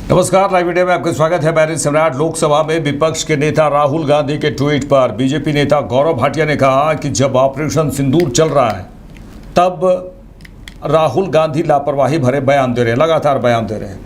नमस्कार, live media में आपका स्वागत है। मैं सम्राट। लोकसभा में विपक्ष के नेता राहुल गांधी के ट्वीट पर बीजेपी नेता गौरव भाटिया ने कहा कि जब ऑपरेशन सिंदूर चल रहा है तब राहुल गांधी लापरवाही भरे बयान दे रहे हैं, लगातार बयान दे रहे हैं।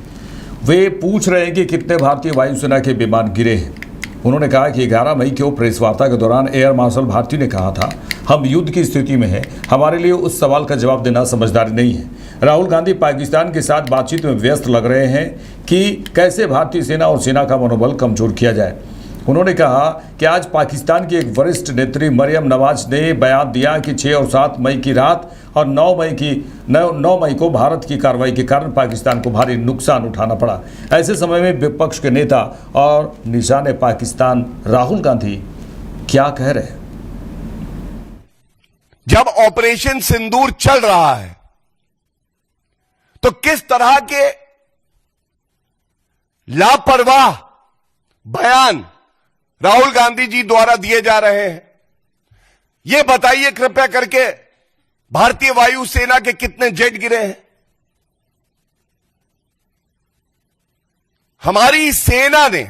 वे पूछ रहे हैं कि कितने भारतीय वायुसेना के विमान गिरे हैं। उन्होंने कहा कि 11 मई को प्रेस वार्ता के दौरान एयर मार्शल भारती ने कहा था, हम युद्ध की स्थिति में हैं, हमारे लिए उस सवाल का जवाब देना समझदारी नहीं है। राहुल गांधी पाकिस्तान के साथ बातचीत में व्यस्त लग रहे हैं कि कैसे भारतीय सेना और सेना का मनोबल कमजोर किया जाए। उन्होंने कहा कि आज पाकिस्तान की एक वरिष्ठ नेत्री मरियम नवाज ने बयान दिया कि 6 और 7 मई की रात और 9 मई को भारत की कार्रवाई के कारण पाकिस्तान को भारी नुकसान उठाना पड़ा। ऐसे समय में विपक्ष के नेता और निशाने पाकिस्तान राहुल गांधी क्या कह रहे हैं? जब ऑपरेशन सिंदूर चल रहा है तो किस तरह के लापरवाह बयान राहुल गांधी जी द्वारा दिए जा रहे हैं, यह बताइए कृपया करके। भारतीय वायुसेना के कितने जेट गिरे हैं? हमारी सेना ने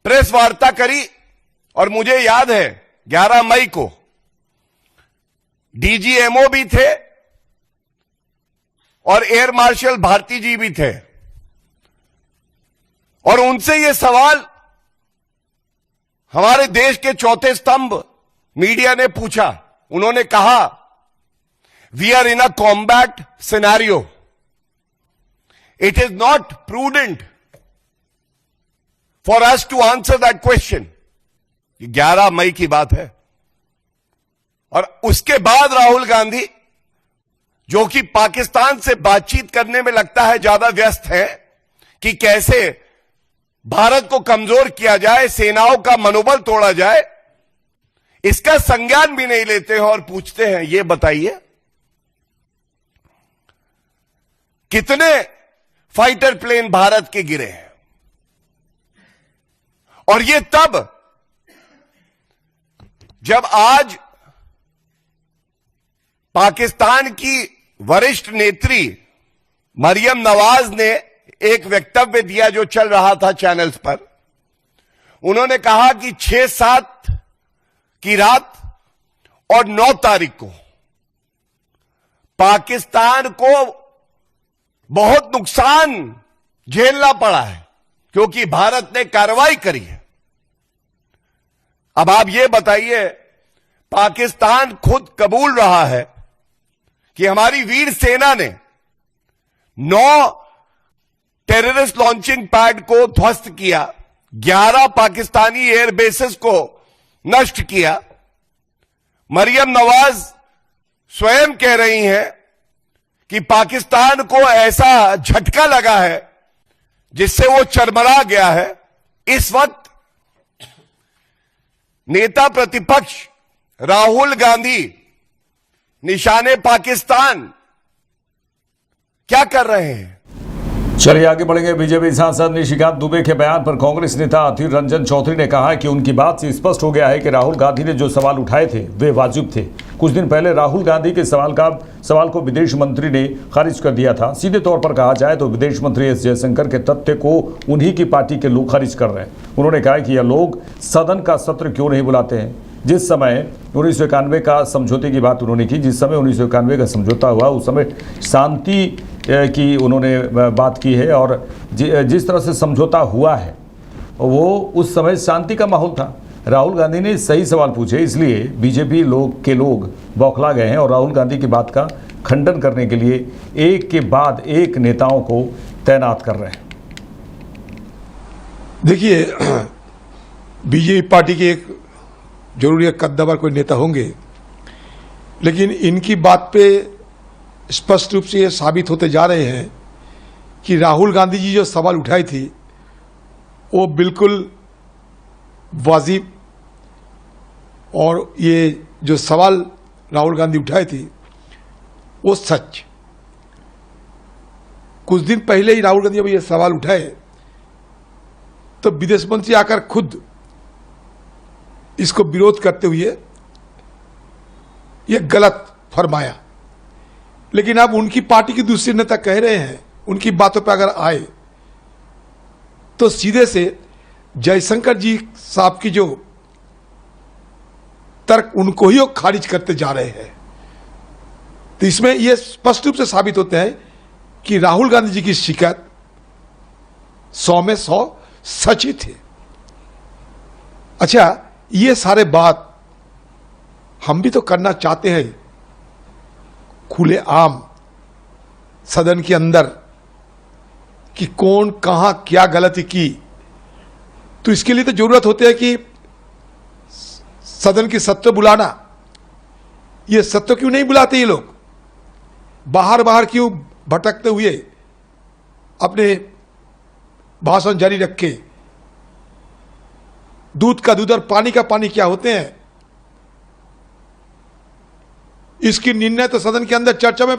प्रेस वार्ता करी और मुझे याद है 11 मई को डीजीएमओ भी थे और एयर मार्शल भारती जी भी थे और उनसे यह सवाल हमारे देश के चौथे स्तंभ मीडिया ने पूछा। उन्होंने कहा, we are in a combat scenario, it is not prudent for us to answer that question. 11 मई की बात है। और उसके बाद राहुल गांधी, जो कि पाकिस्तान से बातचीत करने में लगता है ज्यादा व्यस्त है कि कैसे भारत को कमजोर किया जाए, सेनाओं का मनोबल तोड़ा जाए, इसका संज्ञान भी नहीं लेते हैं और पूछते हैं, यह बताइए कितने फाइटर प्लेन भारत के गिरे हैं। और यह तब जब आज पाकिस्तान की वरिष्ठ नेत्री मरियम नवाज ने एक वक्तव्य दिया जो चल रहा था चैनल्स पर। उन्होंने कहा कि 6-7 की रात और 9 तारीख को पाकिस्तान को बहुत नुकसान झेलना पड़ा है क्योंकि भारत ने कार्रवाई करी है। अब आप यह बताइए, पाकिस्तान खुद कबूल रहा है कि हमारी वीर सेना ने 9 टेररिस्ट लॉन्चिंग पैड को ध्वस्त किया, 11 पाकिस्तानी एयरबेसेस को नष्ट किया। मरियम नवाज स्वयं कह रही हैं कि पाकिस्तान को ऐसा झटका लगा है जिससे वो चरमरा गया है। इस वक्त नेता प्रतिपक्ष राहुल गांधी निशाने पाकिस्तान क्या कर रहे हैं? चलिए आगे बढ़ेंगे। बीजेपी सांसद निशिकांत दुबे के बयान पर कांग्रेस नेता अधीर रंजन चौधरी ने कहा कि उनकी बात से स्पष्ट हो गया है कि राहुल गांधी ने जो सवाल उठाए थे वे वाजिब थे। कुछ दिन पहले राहुल गांधी के सवाल को विदेश मंत्री ने खारिज कर दिया था। सीधे तौर पर कहा जाए तो विदेश मंत्री एस जयशंकर के तथ्य को उन्हीं की पार्टी के लोग खारिज कर रहे हैं। उन्होंने कहा कि यह लोग सदन का सत्र क्यों नहीं बुलाते हैं। जिस समय 1991 का समझौते की बात उन्होंने की, जिस समय 1991 का समझौता हुआ उस समय शांति की उन्होंने बात की है और जिस तरह से समझौता हुआ है वो उस समय शांति का माहौल था। राहुल गांधी ने सही सवाल पूछे, इसलिए बीजेपी लोग बौखला गए हैं और राहुल गांधी की बात का खंडन करने के लिए एक के बाद एक नेताओं को तैनात कर रहे हैं। देखिए, बीजेपी पार्टी के एक जरूरी कद्दावर कोई नेता होंगे, लेकिन इनकी बात पे स्पष्ट रूप से ये साबित होते जा रहे हैं कि राहुल गांधी जी जो सवाल उठाई थी वो बिल्कुल वाजिब, और ये जो सवाल राहुल गांधी उठाए थी वो सच। कुछ दिन पहले ही राहुल गांधी जब ये सवाल उठाए तो विदेश मंत्री आकर खुद इसको विरोध करते हुए ये गलत फरमाया। लेकिन अब उनकी पार्टी के दूसरे नेता कह रहे हैं, उनकी बातों पर अगर आए तो सीधे से जयशंकर जी साहब की जो तर्क उनको ही वो खारिज करते जा रहे हैं। तो इसमें यह स्पष्ट रूप से साबित होता है कि राहुल गांधी जी की शिकायत 100 में 100 सच ही थे। अच्छा, ये सारे बात हम भी तो करना चाहते हैं खुले आम सदन के अंदर कि कौन कहां क्या गलती की। तो इसके लिए तो जरूरत होती है कि सदन की सत्र बुलाना। ये सत्र क्यों नहीं बुलाते ये लोग? बाहर बाहर क्यों भटकते हुए अपने भाषण जारी रखे? दूध का दूध और पानी का पानी क्या होते हैं? इसकी निर्णय तो सदन के अंदर चर्चा में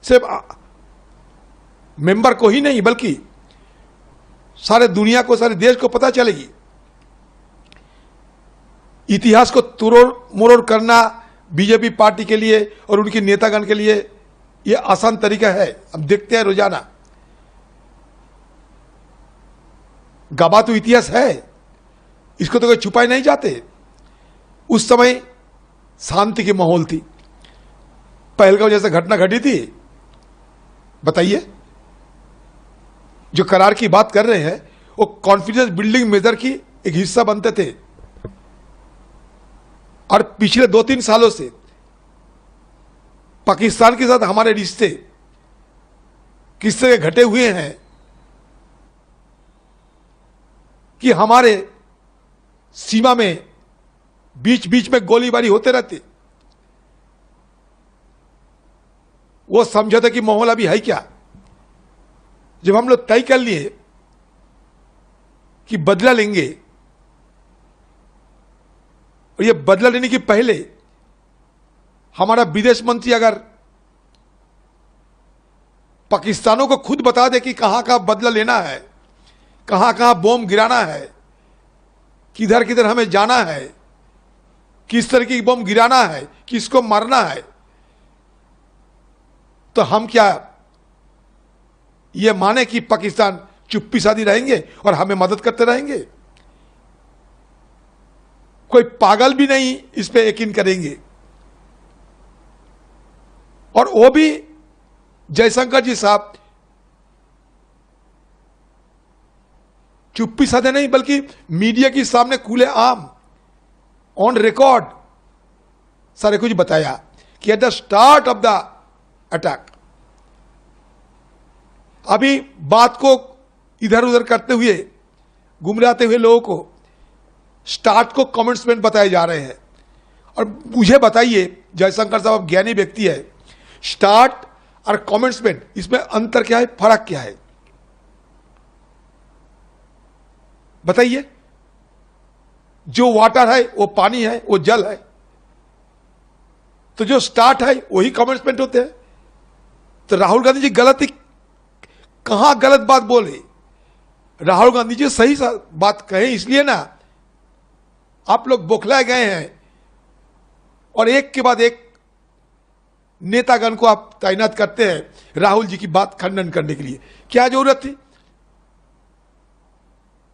सिर्फ मेंबर को ही नहीं बल्कि सारे दुनिया को, सारे देश को पता चलेगी। इतिहास को तुरोड़ मोरोड़ करना बीजेपी पार्टी के लिए और उनके नेतागण के लिए यह आसान तरीका है। अब देखते हैं रोजाना। गवाह तो इतिहास है, इसको तो कोई छुपाए नहीं जाते। उस समय शांति की माहौल थी। पहलगांव जैसे घटना घटी थी, बताइए। जो करार की बात कर रहे हैं वो कॉन्फिडेंस बिल्डिंग मेजर की एक हिस्सा बनते थे। और पिछले 2-3 सालों से पाकिस्तान के साथ हमारे रिश्ते किस तरह घटे हुए हैं कि हमारे सीमा में बीच बीच में गोलीबारी होते रहते। वो समझौते की माहौल अभी है क्या? जब हम लोग तय कर लिए कि बदला लेंगे, और ये बदला लेने के पहले हमारा विदेश मंत्री अगर पाकिस्तानों को खुद बता दे कि कहां कहां बदला लेना है, कहां कहां बम गिराना है, किधर किधर हमें जाना है, किस तरह की बम गिराना है, किसको मारना है, तो हम क्या ये माने कि पाकिस्तान चुप्पी साधी रहेंगे और हमें मदद करते रहेंगे? कोई पागल भी नहीं इस पे यकीन करेंगे। और वो भी जयशंकर जी साहब चुप्पी साधे नहीं बल्कि मीडिया के सामने खुले आम ऑन रिकॉर्ड सारे कुछ बताया कि at the start of the attack, अभी बात को इधर उधर करते हुए गुमराते हुए लोगों को स्टार्ट को कमेंट्समेंट बताए जा रहे हैं। और मुझे बताइए, जयशंकर साहब ज्ञानी व्यक्ति है, स्टार्ट और कमेंट्समेंट इसमें अंतर क्या है, फर्क क्या है? बताइए। जो वाटर है वो पानी है, वो जल है, तो जो स्टार्ट है वही कमेंट्समेंट होते हैं। तो राहुल गांधी जी गलती कहां गलत बात बोले? राहुल गांधी जी सही बात कहे इसलिए ना आप लोग बौखलाए गए हैं और एक के बाद एक नेतागण को आप तैनात करते हैं राहुल जी की बात खंडन करने के लिए। क्या जरूरत थी?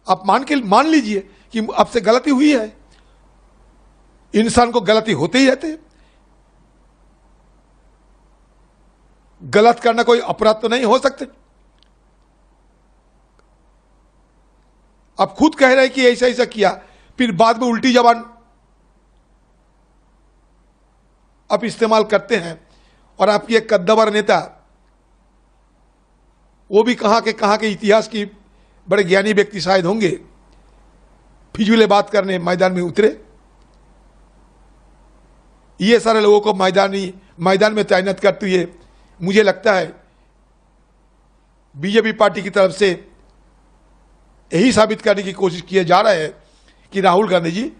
आप मान लीजिए कि आपसे गलती हुई है। इंसान को गलती होते ही रहते हैं। गलत करना कोई अपराध तो नहीं हो सकते। आप खुद कह रहे हैं कि ऐसा ऐसा किया, फिर बाद में उल्टी जबान आप इस्तेमाल करते हैं। और आपकी एक कद्दावर नेता, वो भी कहां के इतिहास की बड़े ज्ञानी व्यक्ति शायद होंगे, फिजूले बात करने मैदान में उतरे। ये सारे लोगों को मैदान में तैनात करते हुए मुझे लगता है बीजेपी पार्टी की तरफ से यही साबित करने की कोशिश किए जा रहा है कि राहुल गांधी जी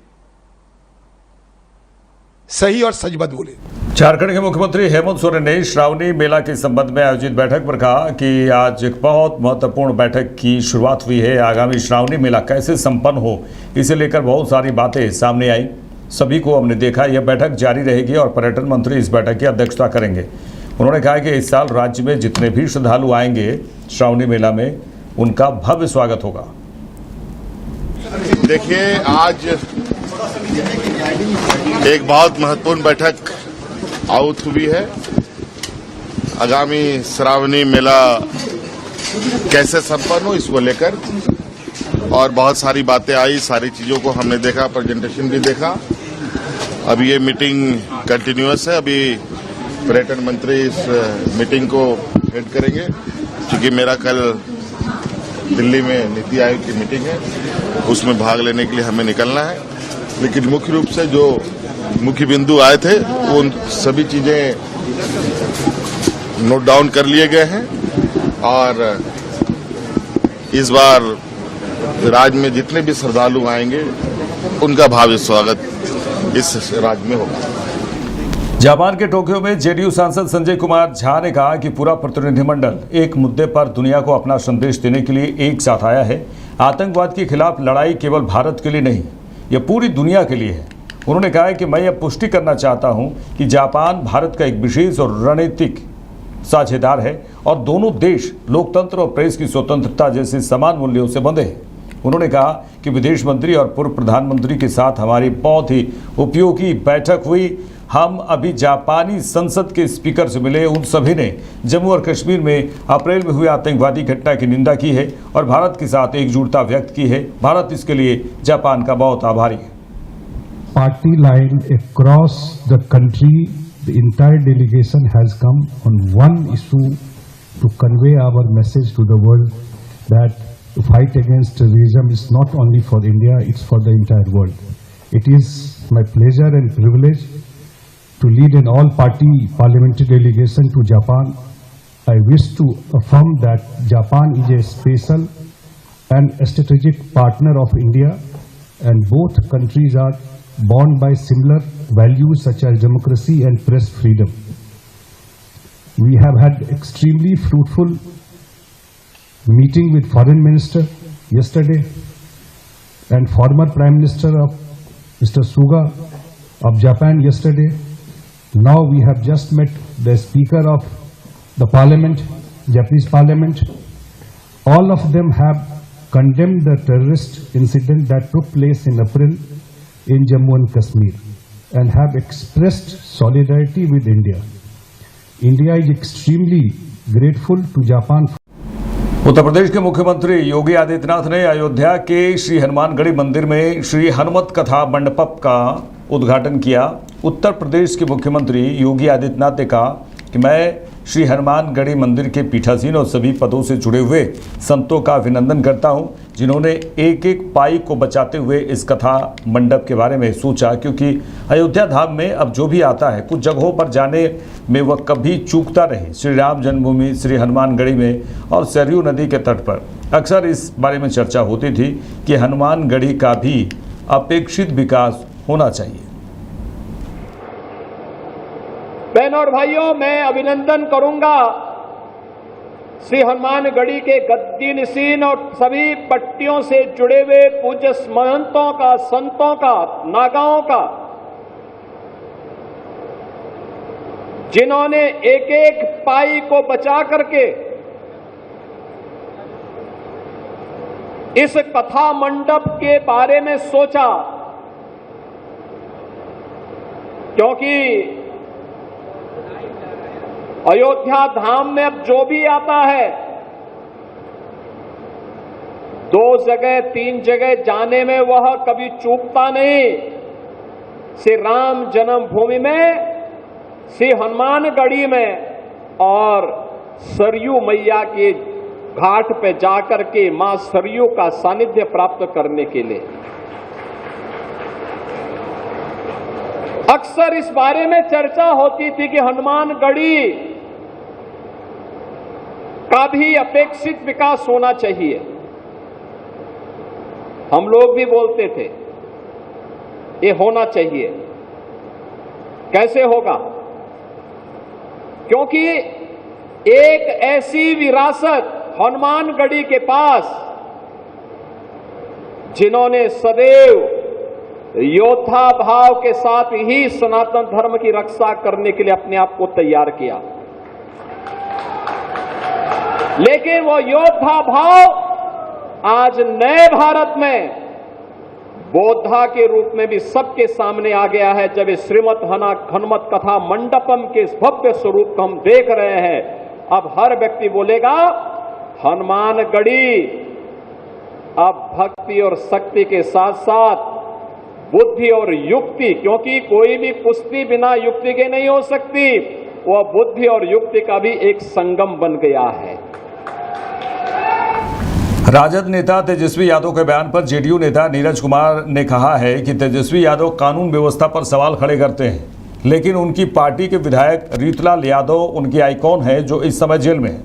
सही और सच बात बोले। झारखंड के मुख्यमंत्री हेमंत सोरेन ने श्रावणी मेला के संबंध में आयोजित बैठक पर कहा कि आज एक बहुत महत्वपूर्ण बैठक की शुरुआत हुई है। आगामी श्रावणी मेला कैसे संपन्न हो, इसे लेकर बहुत सारी बातें सामने आई। सभी को हमने देखा। यह बैठक जारी रहेगी और पर्यटन मंत्री इस बैठक की अध्यक्षता करेंगे। उन्होंने कहा कि इस साल राज्य में जितने भी श्रद्धालु आएंगे श्रावणी मेला में, उनका भव्य स्वागत होगा। देखिए, आज एक बहुत महत्वपूर्ण बैठक आहुत हुई है। आगामी श्रावणी मेला कैसे संपन्न हो इसको लेकर, और बहुत सारी बातें आई, सारी चीजों को हमने देखा, प्रेजेंटेशन भी देखा। अभी ये मीटिंग कंटिन्यूअस है। अभी पर्यटन मंत्री इस मीटिंग को हेड करेंगे, क्योंकि मेरा कल दिल्ली में नीति आयोग की मीटिंग है, उसमें भाग लेने के लिए हमें निकलना है। लेकिन मुख्य रूप से जो मुख्य बिंदु आए थे उन सभी चीजें नोट डाउन कर लिए गए हैं, और इस बार राज्य में जितने भी श्रद्धालु आएंगे उनका भावी स्वागत इस राज्य में होगा। जापान के टोक्यो में जेडीयू सांसद संजय कुमार झा ने कहा कि पूरा प्रतिनिधिमंडल एक मुद्दे पर दुनिया को अपना संदेश देने के लिए एक साथ आया है। आतंकवाद के खिलाफ लड़ाई केवल भारत के लिए नहीं, यह पूरी दुनिया के लिए है। उन्होंने कहा कि मैं यह पुष्टि करना चाहता हूं कि जापान भारत का एक विशेष और रणनीतिक साझेदार है और दोनों देश लोकतंत्र और प्रेस की स्वतंत्रता जैसे समान मूल्यों से बंधे हैं। उन्होंने कहा कि विदेश मंत्री और पूर्व प्रधानमंत्री के साथ हमारी बहुत ही उपयोगी बैठक हुई। हम अभी जापानी संसद के स्पीकर से मिले। उन सभी ने जम्मू और कश्मीर में अप्रैल में हुई आतंकवादी घटना की निंदा की है और भारत के साथ एकजुटता व्यक्त की है। भारत इसके लिए जापान का बहुत आभारी है। Party line across the country, the entire delegation has come on one issue to convey our message to the world that the fight against terrorism is not only for India, it's for the entire world. It is my pleasure and privilege to lead an all-party parliamentary delegation to Japan. I wish to affirm that Japan is a special and strategic partner of India, and both countries are bound by similar values such as democracy and press freedom. We have had extremely fruitful meeting with Foreign Minister yesterday and former Prime Minister of Mr. Suga of Japan yesterday. Now we have just met the Speaker of the Parliament, Japanese Parliament. All of them have condemned the terrorist incident that took place in April in Jammu and Kashmir and have expressed solidarity with India. India is extremely grateful to Japan. Uttar Pradesh के मुख्यमंत्री योगी आदित्यनाथ ने अयोध्या के श्री हनुमानगढ़ी मंदिर में श्री हनुमत कथा मंडपम का उद्घाटन किया। उत्तर प्रदेश के मुख्यमंत्री योगी आदित्यनाथ ने कहा कि मैं श्री हनुमानगढ़ी मंदिर के पीठासीन और सभी पदों से जुड़े हुए संतों का अभिनंदन करता हूं, जिन्होंने एक एक पाई को बचाते हुए इस कथा मंडप के बारे में सोचा, क्योंकि अयोध्या धाम में अब जो भी आता है कुछ जगहों पर जाने में वह कभी चूकता नहीं। श्री राम जन्मभूमि श्री हनुमानगढ़ी में और सरयू नदी के तट पर अक्सर इस बारे में चर्चा होती थी कि हनुमानगढ़ी का भी अपेक्षित विकास होना चाहिए। बहनों और भाइयों, मैं अभिनंदन करूंगा श्री हनुमानगढ़ी के गद्दी नशीन और सभी पट्टियों से जुड़े हुए पूज्य महंतों का, संतों का, नागाओं का, जिन्होंने एक एक पाई को बचा करके इस कथा मंडप के बारे में सोचा, क्योंकि अयोध्या धाम में अब जो भी आता है 2 जगह 3 जगह जाने में वह कभी चूकता नहीं। श्री राम जन्मभूमि में, श्री हनुमानगढ़ी में और सरयू मैया के घाट पे जाकर के मां सरयू का सानिध्य प्राप्त करने के लिए। अक्सर इस बारे में चर्चा होती थी कि हनुमानगढ़ी का भी अपेक्षित विकास होना चाहिए। हम लोग भी बोलते थे ये होना चाहिए। कैसे होगा? क्योंकि एक ऐसी विरासत हनुमानगढ़ी के पास, जिन्होंने सदैव योद्धा भाव के साथ ही सनातन धर्म की रक्षा करने के लिए अपने आप को तैयार किया, लेकिन वो योद्धा भाव आज नए भारत में बोधा के रूप में भी सबके सामने आ गया है। जब इस श्रीमद हनुमत कथा मंडपम के इस भव्य स्वरूप को हम देख रहे हैं, अब हर व्यक्ति बोलेगा हनुमानगढ़ी अब भक्ति और शक्ति के साथ साथ बुद्धि और युक्ति, क्योंकि कोई भी कुश्ती बिना युक्ति के नहीं हो सकती, वह बुद्धि और युक्ति का भी एक संगम बन गया है। राजद नेता तेजस्वी यादव के बयान पर जेडीयू नेता नीरज कुमार ने कहा है कि तेजस्वी यादव कानून व्यवस्था पर सवाल खड़े करते हैं, लेकिन उनकी पार्टी के विधायक रीतलाल यादव उनकी आइकॉन है जो इस समय जेल में है।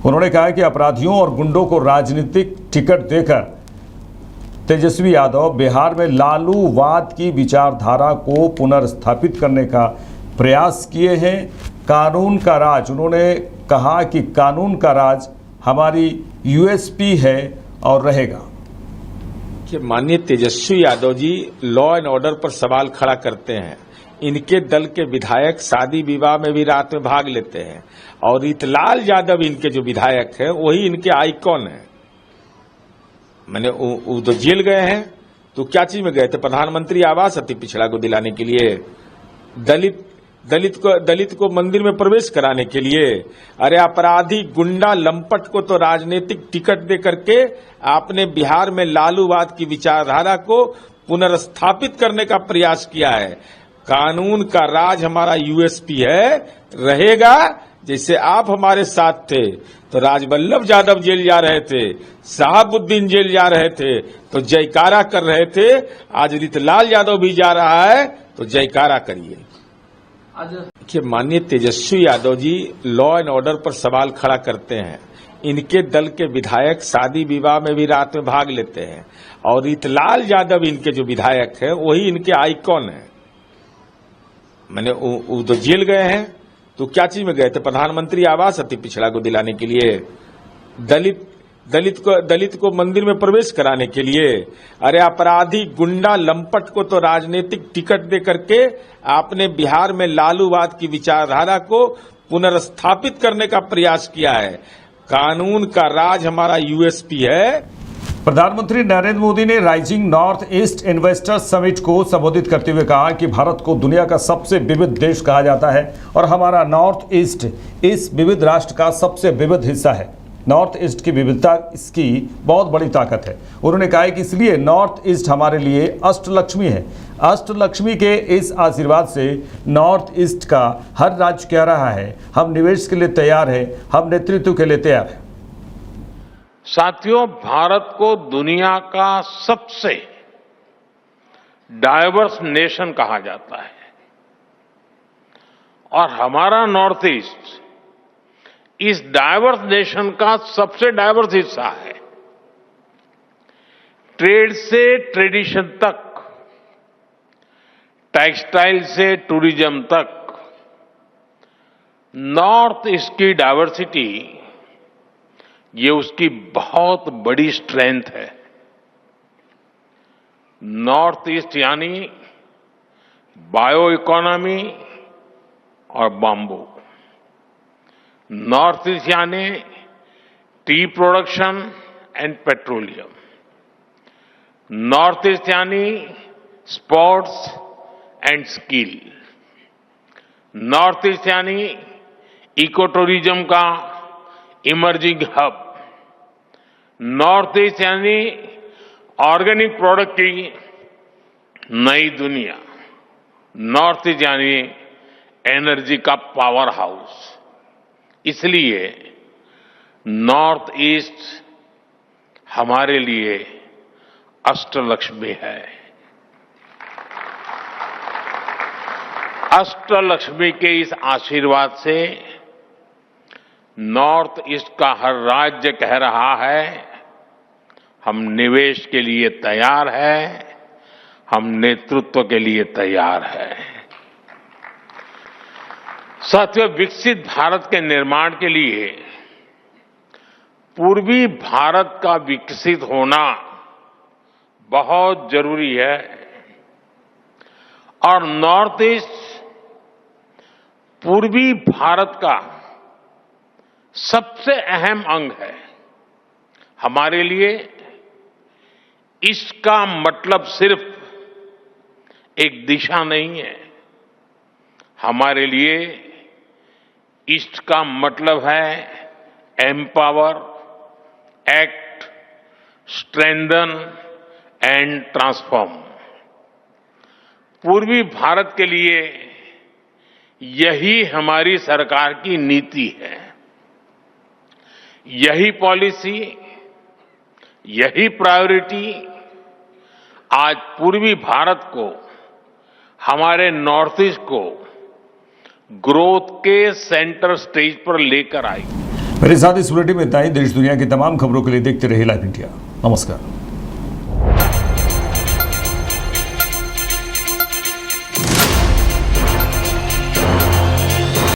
उन्होंने कहा कि अपराधियों और गुंडों को राजनीतिक टिकट देकर तेजस्वी यादव बिहार में लालूवाद की विचारधारा को पुनर्स्थापित करने का प्रयास किए हैं। कानून का राज, उन्होंने कहा कि कानून का राज हमारी यूएसपी है और रहेगा। कि माननीय Tejashwi Yadav ji law and order पर सवाल खड़ा करते हैं। इनके दल के विधायक शादी विवाह में भी रात में भाग लेते हैं और रीतलाल यादव इनके जो विधायक हैं वही इनके आइकॉन हैं। मैंने वो तो जेल गए हैं, तो क्या चीज में गए थे? प्रधानमंत्री आवास अति पिछड़ा को दिलाने के लिए, दलित को मंदिर में प्रवेश कराने के लिए। अरे अपराधी गुंडा लंपट को तो राजनीतिक टिकट दे करके आपने बिहार में लालूवाद की विचारधारा को पुनर्स्थापित करने का प्रयास किया है। कानून का राज हमारा यूएसपी है, रहेगा। जैसे आप हमारे साथ थे तो राजवल्लभ यादव जेल जा रहे थे, शहाबुद्दीन जेल जा रहे थे तो जयकारा कर रहे थे। आज रीतलाल यादव भी जा रहा है तो जयकारा करिए। देखिए माननीय Tejashwi Yadav ji law and order पर सवाल खड़ा करते हैं। इनके दल के विधायक शादी विवाह में भी रात में भाग लेते हैं और रीतलाल यादव इनके जो विधायक हैं वही इनके आइकॉन हैं। मैंने वो तो जेल गए हैं, तो क्या चीज में गए थे? प्रधानमंत्री आवास अति पिछड़ा को दिलाने के लिए, दलित को मंदिर में प्रवेश कराने के लिए। अरे अपराधी गुंडा लंपट को तो राजनीतिक टिकट दे करके आपने बिहार में लालूवाद की विचारधारा को पुनर्स्थापित करने का प्रयास किया है। कानून का राज हमारा यूएसपी है। प्रधानमंत्री नरेंद्र मोदी ने rising north east investors summit को संबोधित करते हुए कहा कि भारत को दुनिया का सबसे विविध देश कहा जाता है और हमारा नॉर्थ ईस्ट इस विविध राष्ट्र का सबसे विविध हिस्सा है। नॉर्थ ईस्ट की विविधता इसकी बहुत बड़ी ताकत है। उन्होंने कहा कि इसलिए नॉर्थ ईस्ट हमारे लिए अष्टलक्ष्मी है। अष्टलक्ष्मी के इस आशीर्वाद से नॉर्थ ईस्ट का हर राज्य कह रहा है हम निवेश के लिए तैयार है, हम नेतृत्व के लिए तैयार है। साथियों, भारत को दुनिया का सबसे डाइवर्स नेशन कहा जाता है और हमारा नॉर्थ ईस्ट इस डाइवर्स नेशन का सबसे डाइवर्स हिस्सा है। ट्रेड से ट्रेडिशन तक, टेक्सटाइल से टूरिज्म तक, नॉर्थ ईस्ट की डाइवर्सिटी ये उसकी बहुत बड़ी स्ट्रेंथ है। नॉर्थ ईस्ट यानी बायो इकोनॉमी और बाम्बू, नॉर्थ ईस्ट यानी tea production and petroleum, north east यानी sports and skill, north east यानी इको टूरिज्म का इमर्जिंग हब, नॉर्थ ईस्ट यानी ऑर्गेनिक प्रोडक्ट की नई दुनिया, नॉर्थ ईस्ट यानी एनर्जी का पावर हाउस। इसलिए नॉर्थ ईस्ट हमारे लिए अष्टलक्ष्मी है। अष्टलक्ष्मी के इस आशीर्वाद से नॉर्थ ईस्ट का हर राज्य कह रहा है हम निवेश के लिए तैयार हैं, हम नेतृत्व के लिए तैयार हैं। साथियों, विकसित भारत के निर्माण के लिए पूर्वी भारत का विकसित होना बहुत जरूरी है और नॉर्थ ईस्ट पूर्वी भारत का सबसे अहम अंग है। हमारे लिए इसका मतलब सिर्फ एक दिशा नहीं है। हमारे लिए ईस्ट का मतलब है empower, act, strengthen and transform. पूर्वी भारत के लिए यही हमारी सरकार की नीति है। यही पॉलिसी, यही प्रायोरिटी आज पूर्वी भारत को, हमारे नॉर्थ ईस्ट को ग्रोथ के सेंटर स्टेज पर लेकर आई। मेरे साथ इस बुलेटिन में इतना ही। देश दुनिया की तमाम खबरों के लिए देखते रहिए लाइव इंडिया। नमस्कार।